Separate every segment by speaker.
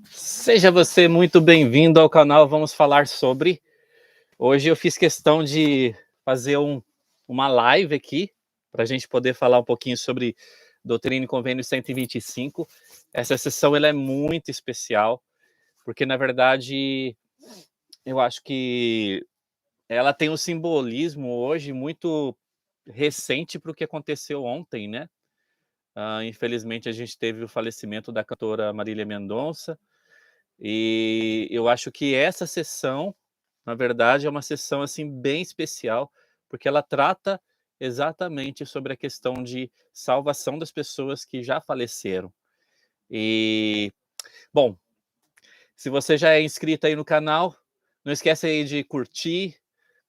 Speaker 1: Seja você muito bem-vindo ao canal Vamos Falar Sobre. Hoje eu fiz questão de fazer uma live aqui, para a gente poder falar um pouquinho sobre Doutrina e Convênio 125. Essa sessão ela é muito especial, porque na verdade eu acho que ela tem um simbolismo hoje muito recente para o que aconteceu ontem, né? Infelizmente a gente teve o falecimento da cantora Marília Mendonça, e eu acho que essa sessão, na verdade, é uma sessão assim bem especial, porque ela trata exatamente sobre a questão de salvação das pessoas que já faleceram. E, bom, se você já é inscrito aí no canal, não esquece aí de curtir,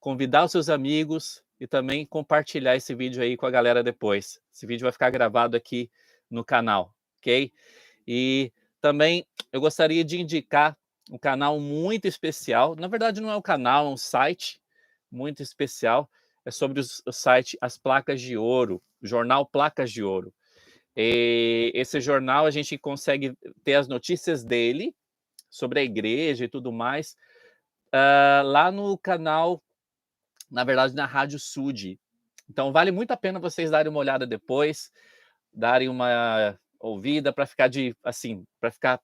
Speaker 1: convidar os seus amigos e também compartilhar esse vídeo aí com a galera depois. Esse vídeo vai ficar gravado aqui no canal, ok? E também eu gostaria de indicar um canal muito especial. Na verdade, não é um canal, é um site muito especial. É sobre o site As Placas de Ouro, o jornal Placas de Ouro. E esse jornal a gente consegue ter as notícias dele sobre a igreja e tudo mais lá no canal, na verdade, na Rádio Sud. Então vale muito a pena vocês darem uma olhada depois, darem uma ouvida para ficar para ficar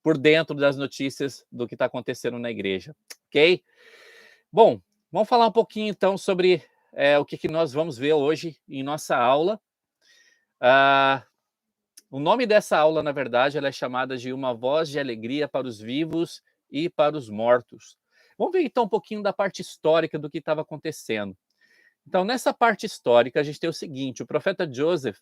Speaker 1: por dentro das notícias do que está acontecendo na igreja, ok? Bom, vamos falar um pouquinho então sobre o que nós vamos ver hoje em nossa aula. O nome dessa aula, na verdade, ela é chamada de Uma Voz de Alegria para os Vivos e para os Mortos. Vamos ver então um pouquinho da parte histórica do que estava acontecendo. Então, nessa parte histórica, a gente tem o seguinte: o profeta Joseph,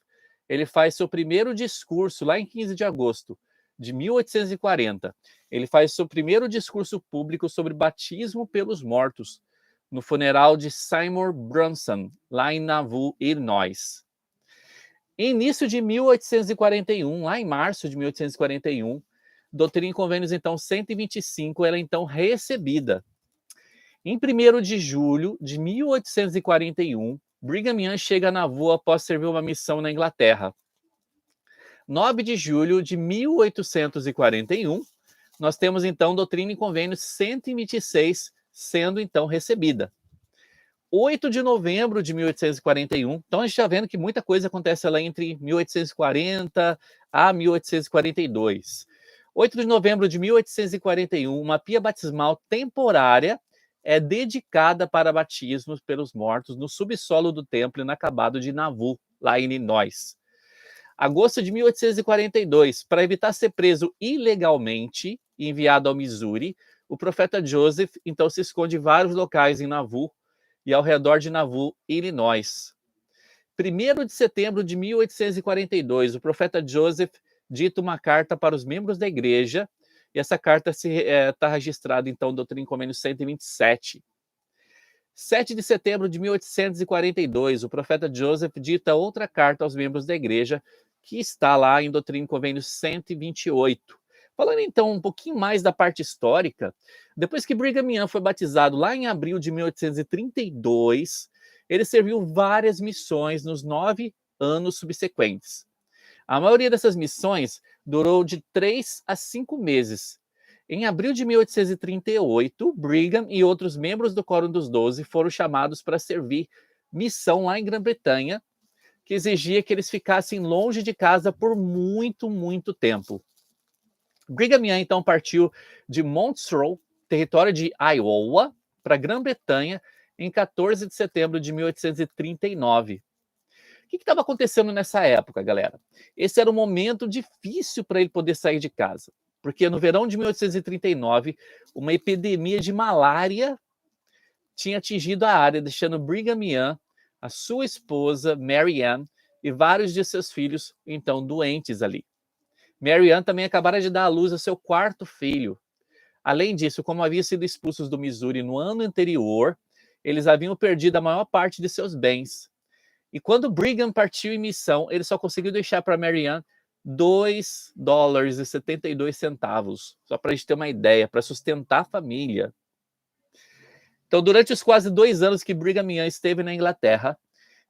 Speaker 1: ele faz seu primeiro discurso lá em 15 de agosto de 1840. Ele faz seu primeiro discurso público sobre batismo pelos mortos, no funeral de Seymour Brunson, lá em Nauvoo, Illinois. Início de 1841, lá em março de 1841, Doutrina e Convênios, então, 125, ela é então recebida. Em 1º de julho de 1841, Brigham Young chega a Nauvoo após servir uma missão na Inglaterra. 9 de julho de 1841, nós temos então Doutrina e Convênios 126 sendo então recebida. 8 de novembro de 1841, então a gente está vendo que muita coisa acontece lá entre 1840 a 1842. 8 de novembro de 1841, uma pia batismal temporária é dedicada para batismos pelos mortos no subsolo do templo inacabado de Nauvoo, lá em Illinois. Agosto de 1842, para evitar ser preso ilegalmente e enviado ao Missouri, o profeta Joseph então se esconde em vários locais em Nauvoo e ao redor de Nauvoo, Illinois. 1º de setembro de 1842, o profeta Joseph dita uma carta para os membros da igreja, e essa carta está registrada, então, Doutrina e Convênios 127. 7 de setembro de 1842, o profeta Joseph dita outra carta aos membros da igreja, que está lá em Doutrina e Convênios 128. Falando então um pouquinho mais da parte histórica, depois que Brigham Young foi batizado lá em abril de 1832, ele serviu várias missões nos 9 anos subsequentes. A maioria dessas missões durou de 3 a 5 meses. Em abril de 1838, Brigham e outros membros do Quórum dos 12 foram chamados para servir missão lá em Grã-Bretanha, que exigia que eles ficassem longe de casa por muito, muito tempo. Brigham Young então partiu de Montrose, território de Iowa, para Grã-Bretanha em 14 de setembro de 1839. O que estava acontecendo nessa época, galera? Esse era um momento difícil para ele poder sair de casa, porque no verão de 1839, uma epidemia de malária tinha atingido a área, deixando Brigham Young, a sua esposa, Mary Ann, e vários de seus filhos, então, doentes ali. Mary Ann também acabara de dar à luz ao seu 4º filho. Além disso, como haviam sido expulsos do Missouri no ano anterior, eles haviam perdido a maior parte de seus bens. E quando Brigham partiu em missão, ele só conseguiu deixar para Mary Ann $2,72, só para a gente ter uma ideia, para sustentar a família. Então, durante os quase 2 anos que Brigham Young esteve na Inglaterra,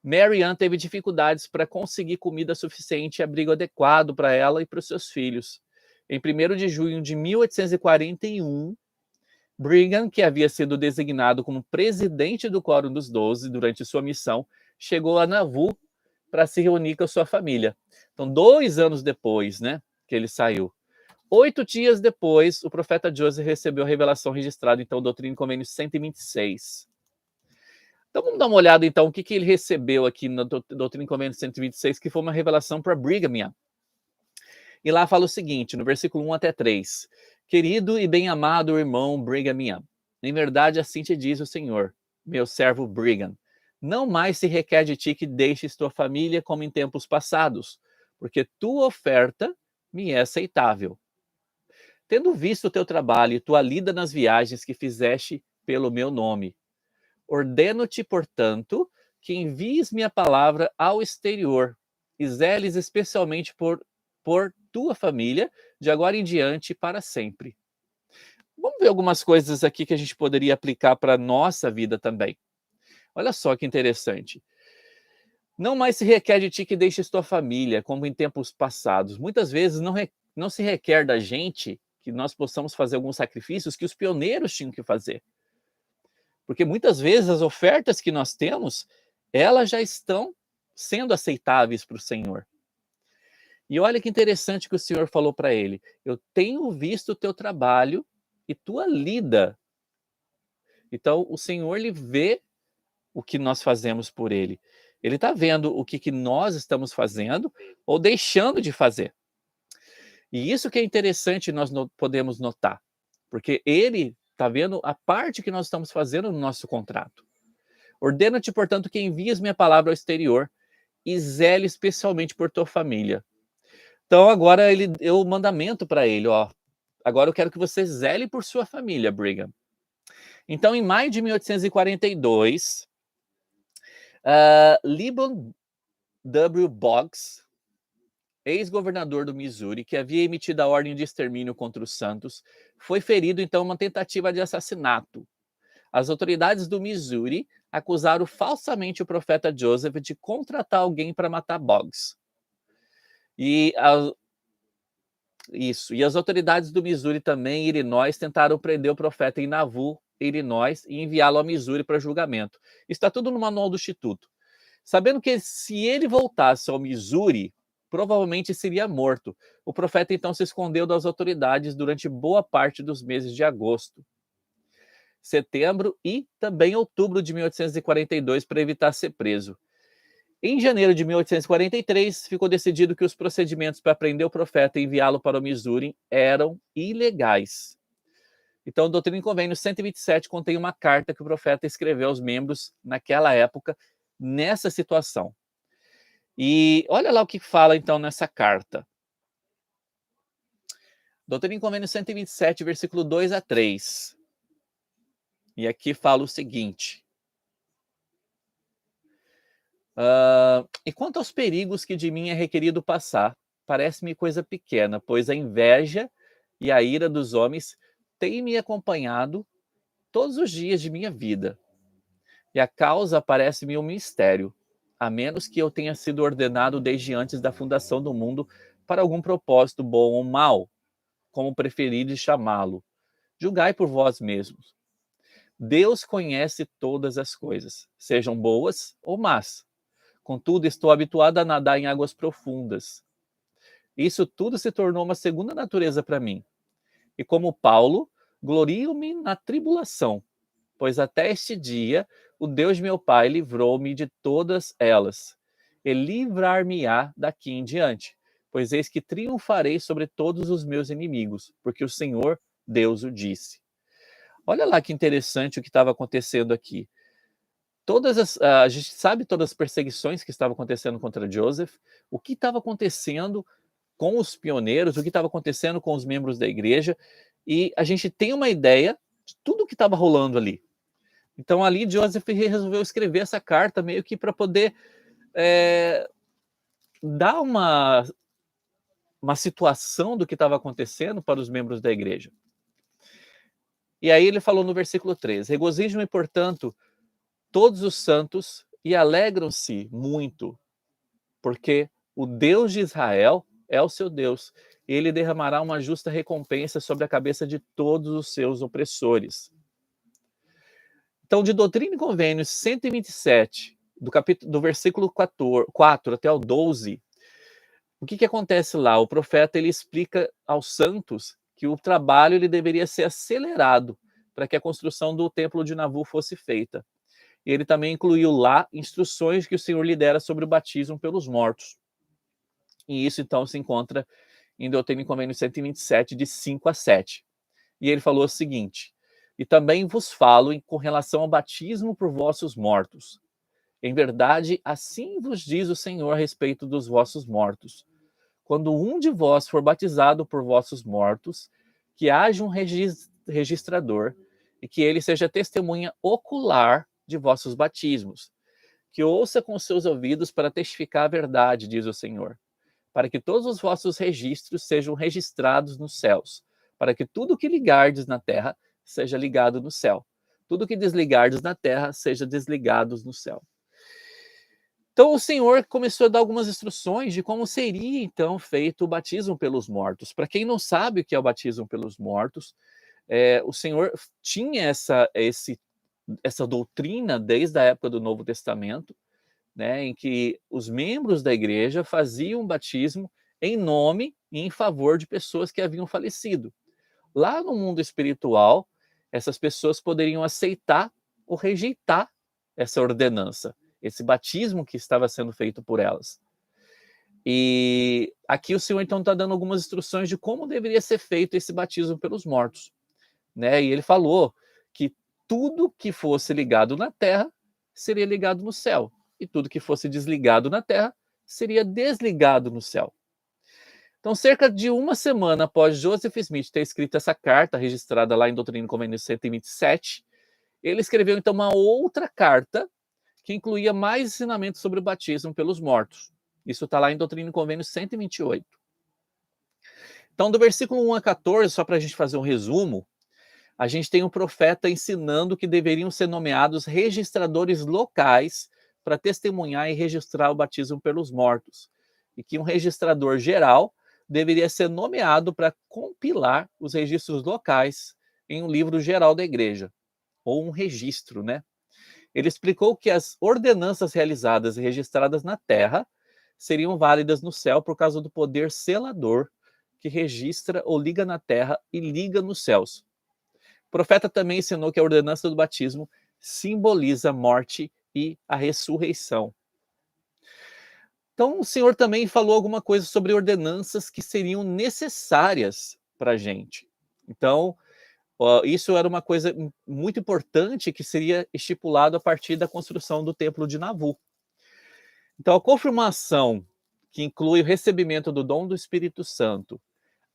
Speaker 1: Mary Ann teve dificuldades para conseguir comida suficiente e abrigo adequado para ela e para os seus filhos. Em 1º de junho de 1841, Brigham, que havia sido designado como presidente do Quórum dos 12 durante sua missão, chegou a Nauvoo para se reunir com a sua família. Então, 2 anos depois, né, que ele saiu. 8 dias depois, o profeta Joseph recebeu a revelação registrada, então, Doutrina e Convênio 126. Então, vamos dar uma olhada, então, o que ele recebeu aqui na Doutrina e Convênio 126, que foi uma revelação para Brigham Young. E lá fala o seguinte, no versículo 1 até 3. Querido e bem-amado irmão Brigham Young, em verdade assim te diz o Senhor, meu servo Brigham, não mais se requer de ti que deixes tua família como em tempos passados, porque tua oferta me é aceitável. Tendo visto o teu trabalho e tua lida nas viagens que fizeste pelo meu nome, ordeno-te, portanto, que envies minha palavra ao exterior, e zeles especialmente por tua família, de agora em diante para sempre. Vamos ver algumas coisas aqui que a gente poderia aplicar para a nossa vida também. Olha só que interessante. Não mais se requer de ti que deixes tua família, como em tempos passados. Muitas vezes não se requer da gente que nós possamos fazer alguns sacrifícios que os pioneiros tinham que fazer. Porque muitas vezes as ofertas que nós temos, elas já estão sendo aceitáveis para o Senhor. E olha que interessante que o Senhor falou para ele: eu tenho visto o teu trabalho e tua lida. Então, o Senhor, ele vê o que nós fazemos por ele. Ele está vendo o que nós estamos fazendo ou deixando de fazer. E isso que é interessante nós podemos notar. Porque ele está vendo a parte que nós estamos fazendo no nosso contrato. Ordena-te, portanto, que envies minha palavra ao exterior e zele especialmente por tua família. Então agora ele deu o mandamento para ele, ó. Agora eu quero que você zele por sua família, Brigham. Então, em maio de 1842, Liban W. Boggs, ex-governador do Missouri, que havia emitido a ordem de extermínio contra os santos, foi ferido, então, uma tentativa de assassinato. As autoridades do Missouri acusaram falsamente o profeta Joseph de contratar alguém para matar Boggs. E as autoridades do Missouri também, em Illinois, tentaram prender o profeta em Nauvoo, Illinois, e enviá-lo ao Missouri para julgamento. Está tudo no manual do Instituto. Sabendo que se ele voltasse ao Missouri, provavelmente seria morto. O profeta então se escondeu das autoridades durante boa parte dos meses de agosto, setembro e também outubro de 1842 para evitar ser preso. Em janeiro de 1843, ficou decidido que os procedimentos para prender o profeta e enviá-lo para o Missouri eram ilegais. Então, Doutrina e Convênio 127 contém uma carta que o profeta escreveu aos membros naquela época, nessa situação. E olha lá o que fala, então, nessa carta. Doutrina e Convênio 127, versículo 2 a 3. E aqui fala o seguinte. E quanto aos perigos que de mim é requerido passar, parece-me coisa pequena, pois a inveja e a ira dos homens têm me acompanhado todos os dias de minha vida. E a causa parece-me um mistério, a menos que eu tenha sido ordenado desde antes da fundação do mundo para algum propósito bom ou mau, como preferides chamá-lo. Julgai por vós mesmos. Deus conhece todas as coisas, sejam boas ou más. Contudo, estou habituado a nadar em águas profundas. Isso tudo se tornou uma segunda natureza para mim. E como Paulo, glorio-me na tribulação, pois até este dia o Deus de meu pai livrou-me de todas elas. E livrar-me-á daqui em diante, pois eis que triunfarei sobre todos os meus inimigos, porque o Senhor Deus o disse. Olha lá que interessante o que estava acontecendo aqui. A gente sabe todas as perseguições que estavam acontecendo contra Joseph, o que estava acontecendo com os pioneiros, o que estava acontecendo com os membros da igreja, e a gente tem uma ideia de tudo o que estava rolando ali. Então ali Joseph resolveu escrever essa carta meio que para poder dar uma situação do que estava acontecendo para os membros da igreja. E aí ele falou no versículo 3, regozijam-me, portanto, todos os santos e alegram-se muito, porque o Deus de Israel é o seu Deus, ele derramará uma justa recompensa sobre a cabeça de todos os seus opressores. Então, de Doutrina e Convênios 127, do versículo 4 até o 12, o que acontece lá? O profeta ele explica aos santos que o trabalho ele deveria ser acelerado para que a construção do templo de Navu fosse feita. E ele também incluiu lá instruções que o Senhor lhe dera sobre o batismo pelos mortos. E isso, então, se encontra em Doutrina e Convênios 127, de 5 a 7. E ele falou o seguinte: e também vos falo com relação ao batismo por vossos mortos. Em verdade, assim vos diz o Senhor a respeito dos vossos mortos. Quando um de vós for batizado por vossos mortos, que haja um registrador, e que ele seja testemunha ocular de vossos batismos, que ouça com seus ouvidos para testificar a verdade, diz o Senhor, para que todos os vossos registros sejam registrados nos céus, para que tudo que ligardes na terra seja ligado no céu, tudo que desligardes na terra seja desligado no céu. Então o Senhor começou a dar algumas instruções de como seria então feito o batismo pelos mortos. Para quem não sabe o que é o batismo pelos mortos, o Senhor tinha essa doutrina desde a época do Novo Testamento, né, em que os membros da igreja faziam batismo em nome e em favor de pessoas que haviam falecido. Lá no mundo espiritual, essas pessoas poderiam aceitar ou rejeitar essa ordenança, esse batismo que estava sendo feito por elas. E aqui o Senhor então está dando algumas instruções de como deveria ser feito esse batismo pelos mortos, né? E ele falou que tudo que fosse ligado na terra seria ligado no céu, e tudo que fosse desligado na terra seria desligado no céu. Então, cerca de uma semana após Joseph Smith ter escrito essa carta, registrada lá em Doutrina e Convênios 127, ele escreveu então uma outra carta que incluía mais ensinamentos sobre o batismo pelos mortos. Isso está lá em Doutrina e Convênios 128. Então, do versículo 1 a 14, só para a gente fazer um resumo, a gente tem um profeta ensinando que deveriam ser nomeados registradores locais para testemunhar e registrar o batismo pelos mortos, e que um registrador geral deveria ser nomeado para compilar os registros locais em um livro geral da igreja, ou um registro, né? Ele explicou que as ordenanças realizadas e registradas na terra seriam válidas no céu por causa do poder selador que registra ou liga na terra e liga nos céus. O profeta também ensinou que a ordenança do batismo simboliza a morte e a ressurreição. Então, o Senhor também falou alguma coisa sobre ordenanças que seriam necessárias para a gente. Então, isso era uma coisa muito importante que seria estipulado a partir da construção do templo de Navu. Então, a confirmação, que inclui o recebimento do dom do Espírito Santo,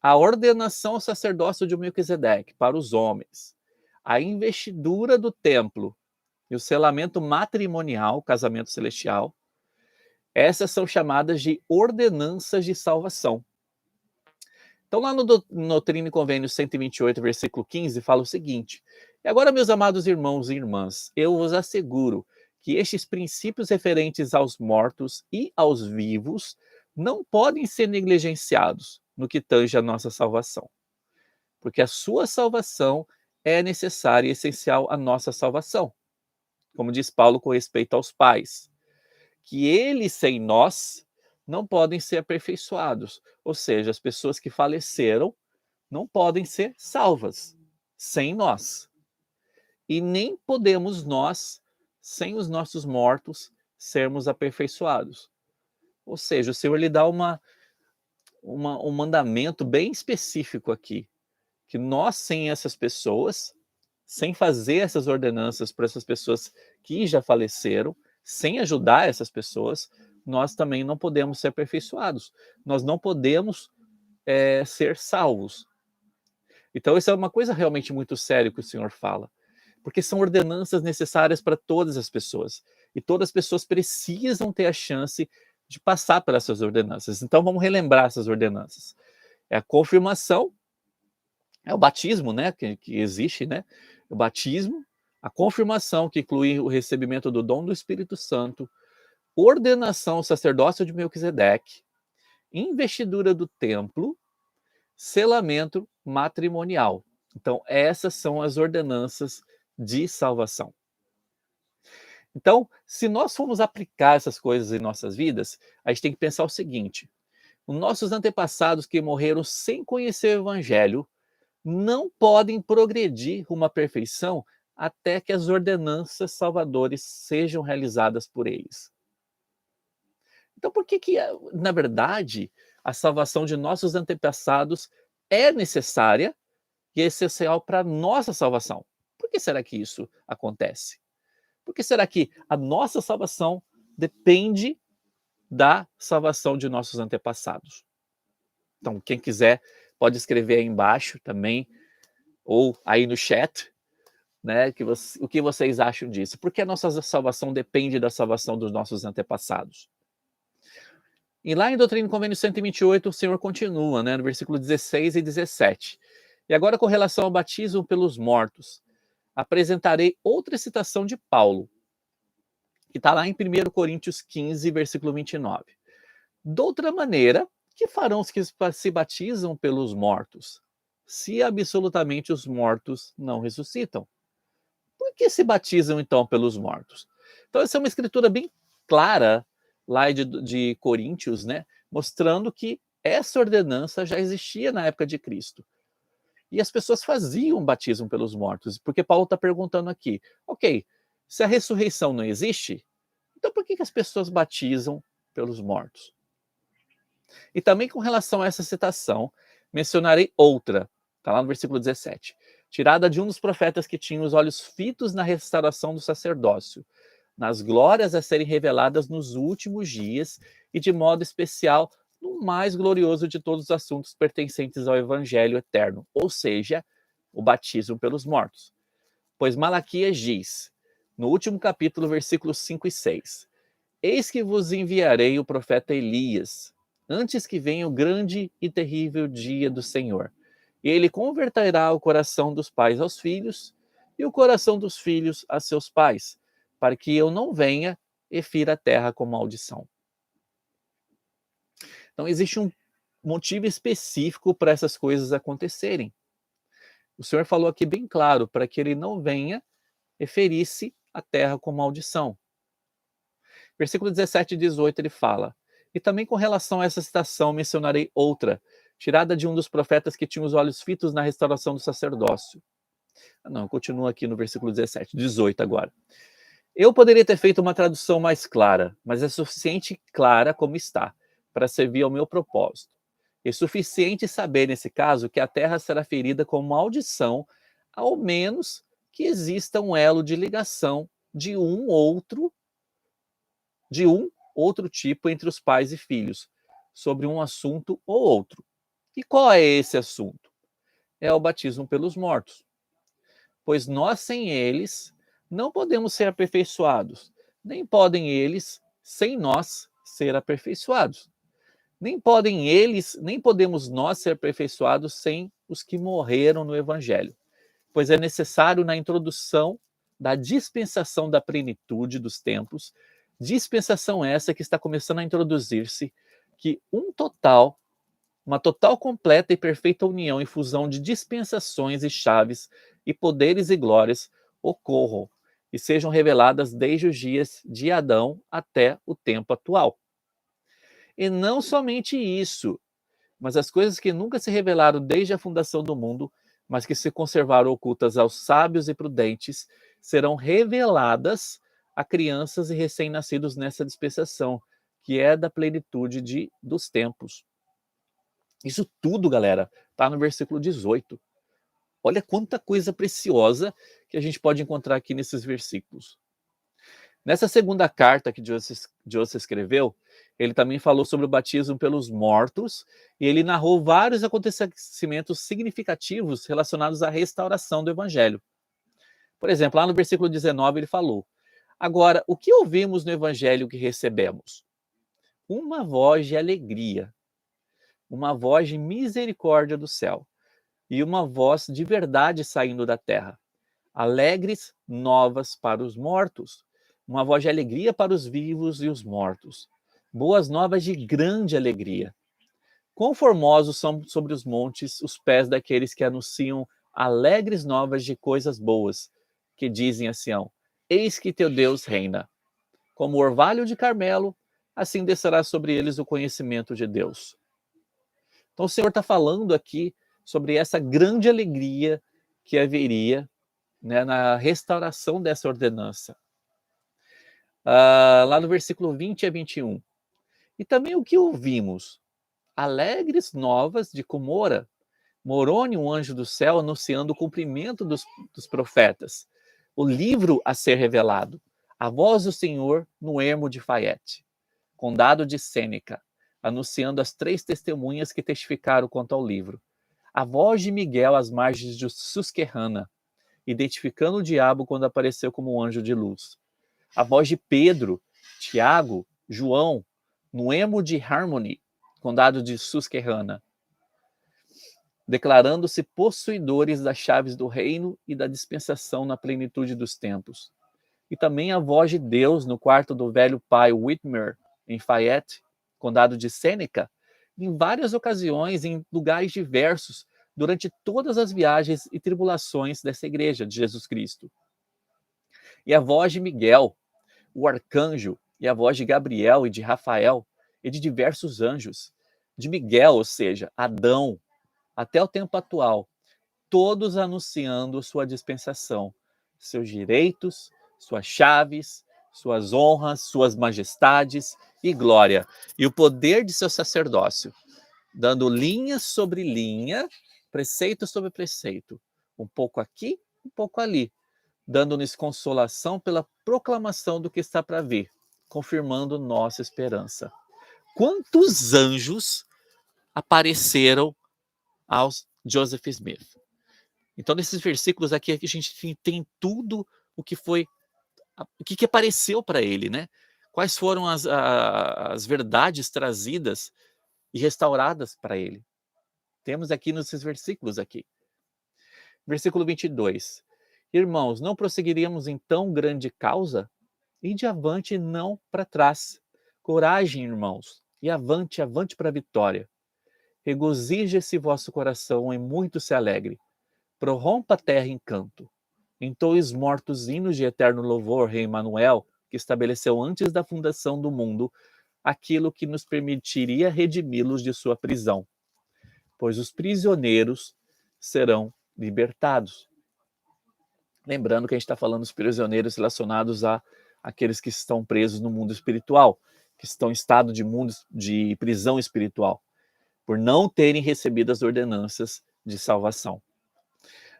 Speaker 1: a ordenação ao sacerdócio de Melquisedeque para os homens, a investidura do templo e o selamento matrimonial, casamento celestial, essas são chamadas de ordenanças de salvação. Então, lá no Doutrina e Convênios 128, versículo 15, fala o seguinte: e agora, meus amados irmãos e irmãs, eu vos asseguro que estes princípios referentes aos mortos e aos vivos não podem ser negligenciados no que tange a nossa salvação, porque a sua salvação é necessária e essencial à nossa salvação. Como diz Paulo com respeito aos pais, que eles sem nós não podem ser aperfeiçoados. Ou seja, as pessoas que faleceram não podem ser salvas sem nós. E nem podemos nós, sem os nossos mortos, sermos aperfeiçoados. Ou seja, o Senhor lhe dá um mandamento bem específico aqui, que nós, sem essas pessoas, sem fazer essas ordenanças para essas pessoas que já faleceram, sem ajudar essas pessoas, nós também não podemos ser aperfeiçoados. Nós não podemos ser salvos. Então, isso é uma coisa realmente muito séria que o Senhor fala, porque são ordenanças necessárias para todas as pessoas. E todas as pessoas precisam ter a chance de passar por essas ordenanças. Então, vamos relembrar essas ordenanças. É a confirmação, é o batismo, né, que existe, né? O batismo, a confirmação, que inclui o recebimento do dom do Espírito Santo, ordenação ao sacerdócio de Melquisedeque, investidura do templo selamento matrimonial. Então, essas são as ordenanças de salvação. Então, se nós formos aplicar essas coisas em nossas vidas, a gente tem que pensar o seguinte: os nossos antepassados que morreram sem conhecer o Evangelho não podem progredir rumo à perfeição até que as ordenanças salvadoras sejam realizadas por eles. Então, por que, na verdade, a salvação de nossos antepassados é necessária e é essencial para a nossa salvação? Por que será que isso acontece? Por que será que a nossa salvação depende da salvação de nossos antepassados? Então, quem quiser pode escrever aí embaixo também, ou aí no chat, né, o que vocês acham disso? Por que a nossa salvação depende da salvação dos nossos antepassados? E lá em Doutrina e Convênio 128, o Senhor continua, né, no versículo 16 e 17. E agora, com relação ao batismo pelos mortos, apresentarei outra citação de Paulo, que está lá em 1 Coríntios 15, versículo 29. De outra maneira, que farão os que se batizam pelos mortos, se absolutamente os mortos não ressuscitam? Por que se batizam, então, pelos mortos? Então, essa é uma escritura bem clara, lá de Coríntios, né? Mostrando que essa ordenança já existia na época de Cristo. E as pessoas faziam batismo pelos mortos, porque Paulo está perguntando aqui, ok, se a ressurreição não existe, então por que as pessoas batizam pelos mortos? E também com relação a essa citação, mencionarei outra, está lá no versículo 17, tirada de um dos profetas que tinha os olhos fitos na restauração do sacerdócio, nas glórias a serem reveladas nos últimos dias e de modo especial no mais glorioso de todos os assuntos pertencentes ao evangelho eterno, ou seja, o batismo pelos mortos. Pois Malaquias diz, no último capítulo, versículos 5 e 6, eis que vos enviarei o profeta Elias, antes que venha o grande e terrível dia do Senhor. E ele converterá o coração dos pais aos filhos e o coração dos filhos a seus pais, para que eu não venha e fira a terra com maldição. Então, existe um motivo específico para essas coisas acontecerem. O Senhor falou aqui bem claro, para que ele não venha e ferisse a terra com maldição. Versículo 17 e 18 ele fala, e também com relação a essa citação mencionarei outra, tirada de um dos profetas que tinha os olhos fitos na restauração do sacerdócio. Não, continua aqui no versículo 17, 18 agora. Eu poderia ter feito uma tradução mais clara, mas é suficiente clara como está, para servir ao meu propósito. É suficiente saber, nesse caso, que a terra será ferida com maldição, ao menos que exista um elo de ligação de um outro tipo entre os pais e filhos, sobre um assunto ou outro. E qual é esse assunto? É o batismo pelos mortos. Pois nós sem eles não podemos ser aperfeiçoados, nem podem eles sem nós ser aperfeiçoados. Nem podemos nós ser aperfeiçoados sem os que morreram no evangelho. Pois é necessário na introdução da dispensação da plenitude dos tempos, dispensação essa que está começando a introduzir-se, que uma total, completa e perfeita união e fusão de dispensações e chaves e poderes e glórias ocorram e sejam reveladas desde os dias de Adão até o tempo atual. E não somente isso, mas as coisas que nunca se revelaram desde a fundação do mundo, mas que se conservaram ocultas aos sábios e prudentes, serão reveladas a crianças e recém-nascidos nessa dispensação, que é da plenitude dos tempos. Isso tudo, galera, está no versículo 18. Olha quanta coisa preciosa que a gente pode encontrar aqui nesses versículos. Nessa segunda carta que Joseph escreveu, ele também falou sobre o batismo pelos mortos e ele narrou vários acontecimentos significativos relacionados à restauração do evangelho. Por exemplo, lá no versículo 19 ele falou: agora, o que ouvimos no evangelho que recebemos? Uma voz de alegria, uma voz de misericórdia do céu e uma voz de verdade saindo da terra. Alegres novas para os mortos, uma voz de alegria para os vivos e os mortos. Boas novas de grande alegria. Quão formosos são sobre os montes os pés daqueles que anunciam alegres novas de coisas boas, que dizem a Sião: Eis que teu Deus reina. Como o orvalho de Carmelo, assim descerá sobre eles o conhecimento de Deus. Então o Senhor está falando aqui sobre essa grande alegria que haveria, né, na restauração dessa ordenança. Lá no versículo 20 a 21. E também o que ouvimos? Alegres novas de Cumora, Moroni, um anjo do céu, anunciando o cumprimento dos profetas. O livro a ser revelado. A voz do Senhor no ermo de Faiete, condado de Sêneca, anunciando as 3 testemunhas que testificaram quanto ao livro. A voz de Miguel às margens de Susquehanna, identificando o diabo quando apareceu como um anjo de luz. A voz de Pedro, Tiago, João, no ermo de Harmony, condado de Susquehanna, declarando-se possuidores das chaves do reino e da dispensação na plenitude dos tempos. E também a voz de Deus no quarto do velho pai Whitmer, em Fayette, condado de Sêneca, em várias ocasiões, em lugares diversos, durante todas as viagens e tribulações dessa igreja de Jesus Cristo. E a voz de Miguel, o arcanjo, e a voz de Gabriel e de Rafael, e de diversos anjos, de Miguel, ou seja, Adão, até o tempo atual, todos anunciando sua dispensação, seus direitos, suas chaves, suas honras, suas majestades e glória, e o poder de seu sacerdócio, dando linha sobre linha, preceito sobre preceito, um pouco aqui, um pouco ali, dando-nos consolação pela proclamação do que está para vir, confirmando nossa esperança. Quantos anjos apareceram aos Joseph Smith? Então, nesses versículos aqui, a gente tem tudo o que foi, o que apareceu para ele, né? Quais foram as verdades trazidas e restauradas para ele. Temos aqui nesses versículos aqui. Versículo 22. Irmãos, não prosseguiríamos em tão grande causa? Ide avante e não para trás. Coragem, irmãos, e avante, avante para a vitória. Regozije-se vosso coração e muito se alegre. Prorrompa a terra em canto. Entoe os mortos hinos de eterno louvor, Rei Manuel, que estabeleceu antes da fundação do mundo aquilo que nos permitiria redimi-los de sua prisão. Pois os prisioneiros serão libertados. Lembrando que a gente está falando dos prisioneiros relacionados a aqueles que estão presos no mundo espiritual, que estão em estado de prisão espiritual, por não terem recebido as ordenanças de salvação.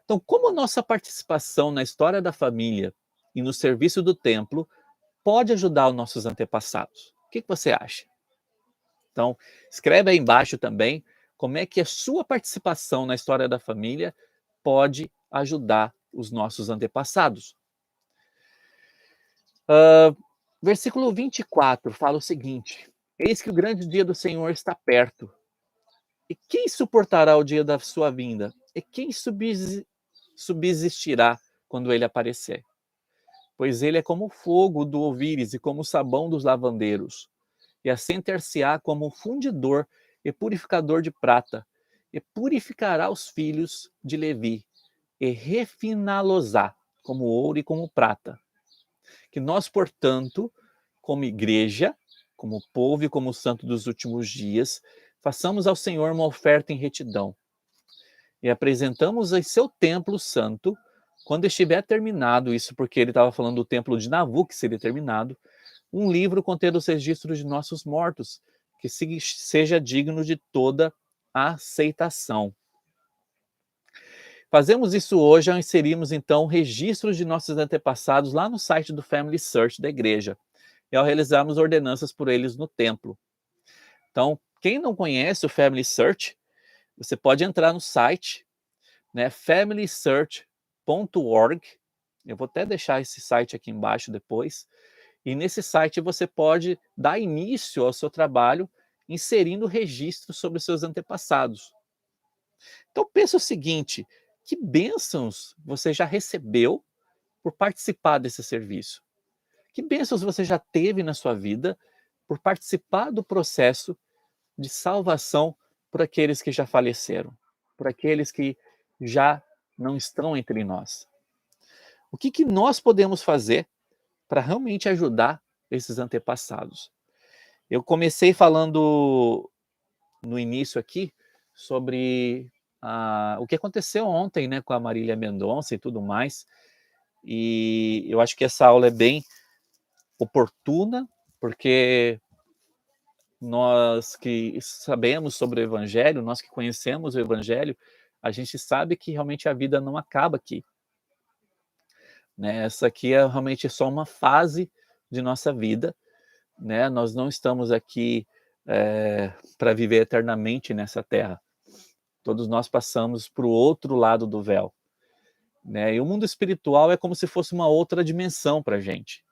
Speaker 1: Então, como a nossa participação na história da família e no serviço do templo pode ajudar os nossos antepassados? O que você acha? Então, escreve aí embaixo também como é que a sua participação na história da família pode ajudar os nossos antepassados. Versículo 24 fala o seguinte: Eis que o grande dia do Senhor está perto. E quem suportará o dia da sua vinda? E quem subsistirá quando ele aparecer? Pois ele é como o fogo do ouvires e como o sabão dos lavandeiros. E assentar-se-á como um fundidor e purificador de prata, e purificará os filhos de Levi, e refiná-los-á como ouro e como prata. Que nós, portanto, como igreja, como povo e como santo dos últimos dias, façamos ao Senhor uma oferta em retidão. E apresentamos em seu templo santo, quando estiver terminado, isso porque ele estava falando do templo de Navu, que seria terminado, um livro contendo os registros de nossos mortos, que seja digno de toda a aceitação. Fazemos isso hoje ao inserirmos, então, registros de nossos antepassados lá no site do Family Search da igreja, e ao realizarmos ordenanças por eles no templo. Então, quem não conhece o Family Search, você pode entrar no site, né, familysearch.org. Eu vou até deixar esse site aqui embaixo depois. E nesse site você pode dar início ao seu trabalho inserindo registros sobre os seus antepassados. Então pensa o seguinte: que bênçãos você já recebeu por participar desse serviço? Que bênçãos você já teve na sua vida por participar do processo de salvação por aqueles que já faleceram, por aqueles que já não estão entre nós. O que que nós podemos fazer para realmente ajudar esses antepassados? Eu comecei falando no início aqui sobre o que aconteceu ontem, né, com a Marília Mendonça e tudo mais, e eu acho que essa aula é bem oportuna, porque nós que sabemos sobre o Evangelho, nós que conhecemos o Evangelho, a gente sabe que realmente a vida não acaba aqui, né? Essa aqui é realmente só uma fase de nossa vida, né? Nós não estamos aqui para viver eternamente nessa terra. Todos nós passamos para o outro lado do véu, né? E o mundo espiritual é como se fosse uma outra dimensão para a gente,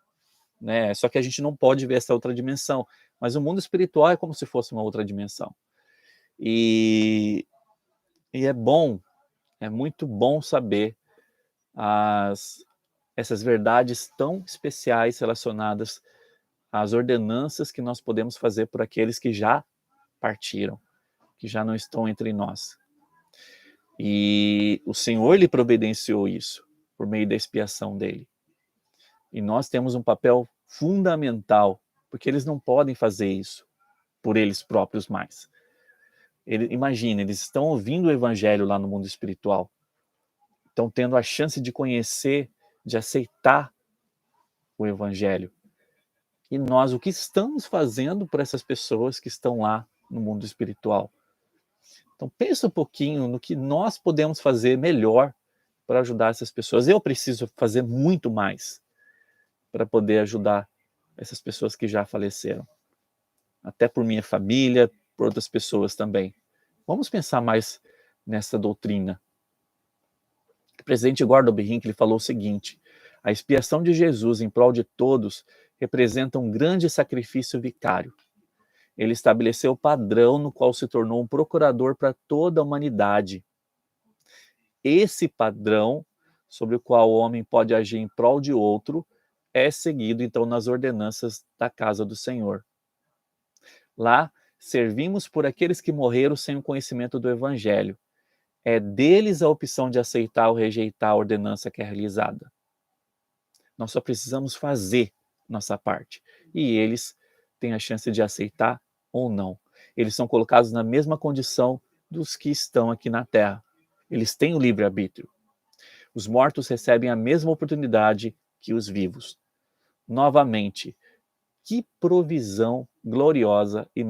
Speaker 1: né? Só que a gente não pode ver essa outra dimensão, mas o mundo espiritual é como se fosse uma outra dimensão. E, e é bom, é muito bom saber essas verdades tão especiais relacionadas às ordenanças que nós podemos fazer por aqueles que já partiram, que já não estão entre nós. E o Senhor lhe providenciou isso por meio da expiação dele. E nós temos um papel fundamental, porque eles não podem fazer isso por eles próprios mais. Imagina, eles estão ouvindo o evangelho lá no mundo espiritual, estão tendo a chance de conhecer, de aceitar o evangelho. E nós, o que estamos fazendo por essas pessoas que estão lá no mundo espiritual? Então pensa um pouquinho no que nós podemos fazer melhor para ajudar essas pessoas. Eu preciso fazer muito mais para poder ajudar essas pessoas que já faleceram. Até por minha família, por outras pessoas também. Vamos pensar mais nessa doutrina. O presidente Gordon B. Hinckley falou o seguinte: a expiação de Jesus em prol de todos representa um grande sacrifício vicário. Ele estabeleceu o padrão no qual se tornou um procurador para toda a humanidade. Esse padrão, sobre o qual o homem pode agir em prol de outro, é seguido então nas ordenanças da casa do Senhor. Lá, servimos por aqueles que morreram sem o conhecimento do Evangelho. É deles a opção de aceitar ou rejeitar a ordenança que é realizada. Nós só precisamos fazer nossa parte. E eles têm a chance de aceitar ou não. Eles são colocados na mesma condição dos que estão aqui na Terra. Eles têm o livre-arbítrio. Os mortos recebem a mesma oportunidade que os vivos. Novamente, que provisão gloriosa e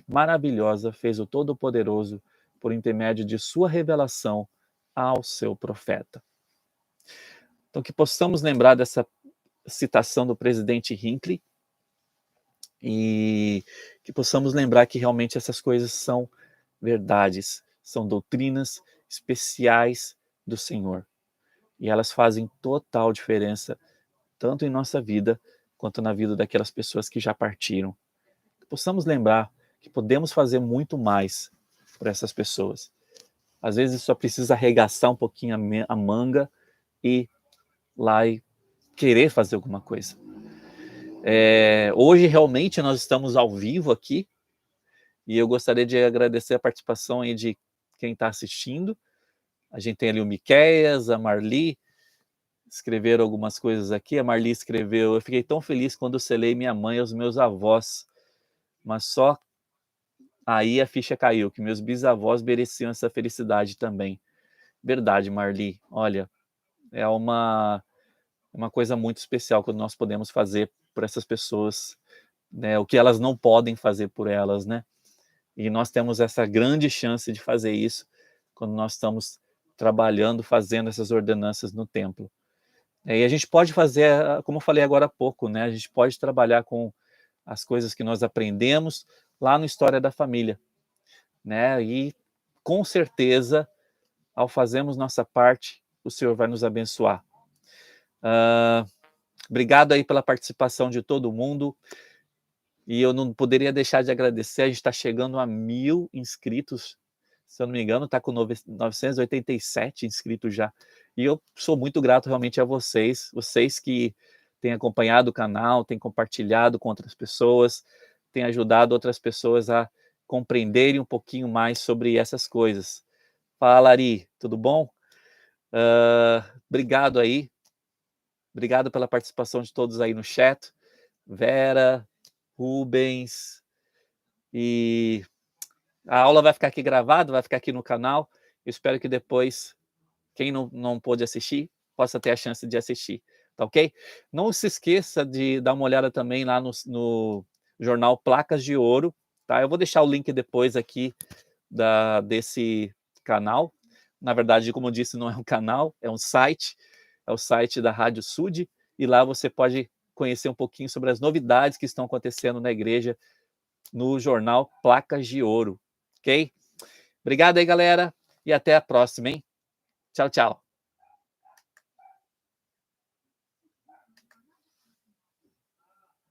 Speaker 1: maravilhosa fez o Todo-Poderoso por intermédio de sua revelação ao seu profeta. Então, que possamos lembrar dessa citação do presidente Hinckley e que possamos lembrar que realmente essas coisas são verdades, são doutrinas especiais do Senhor. E elas fazem total diferença, tanto em nossa vida, quanto na vida daquelas pessoas que já partiram. Que possamos lembrar que podemos fazer muito mais por essas pessoas. Às vezes só precisa arregaçar um pouquinho a manga e lá e querer fazer alguma coisa. Hoje realmente nós estamos ao vivo aqui e eu gostaria de agradecer a participação aí de quem está assistindo. A gente tem ali o Miqueias, a Marli, escreveram algumas coisas aqui. A Marli escreveu: eu fiquei tão feliz quando selei minha mãe e os meus avós, mas só aí a ficha caiu, que meus bisavós mereciam essa felicidade também. Verdade, Marli. Olha, é uma coisa muito especial que nós podemos fazer por essas pessoas, né? O que elas não podem fazer por elas, né? E nós temos essa grande chance de fazer isso quando nós estamos trabalhando, fazendo essas ordenanças no templo. E a gente pode fazer, como eu falei agora há pouco, né? A gente pode trabalhar com as coisas que nós aprendemos lá no História da Família, né? E com certeza, ao fazermos nossa parte, o Senhor vai nos abençoar. Obrigado aí pela participação de todo mundo. E eu não poderia deixar de agradecer, a gente está chegando a 1000 inscritos, se eu não me engano, está com 987 inscritos já. E eu sou muito grato realmente a vocês que têm acompanhado o canal, têm compartilhado com outras pessoas, têm ajudado outras pessoas a compreenderem um pouquinho mais sobre essas coisas. Fala, Ari, tudo bom? Obrigado aí. Obrigado pela participação de todos aí no chat. Vera, Rubens, e a aula vai ficar aqui gravada, vai ficar aqui no canal. Eu espero que depois, quem não pôde assistir, possa ter a chance de assistir, tá ok? Não se esqueça de dar uma olhada também lá no jornal Placas de Ouro, tá? Eu vou deixar o link depois aqui desse canal. Na verdade, como eu disse, não é um canal, é um site. É o site da Rádio Sud, e lá você pode conhecer um pouquinho sobre as novidades que estão acontecendo na igreja no jornal Placas de Ouro, ok? Obrigado aí, galera, e até a próxima, hein? Tchau, tchau.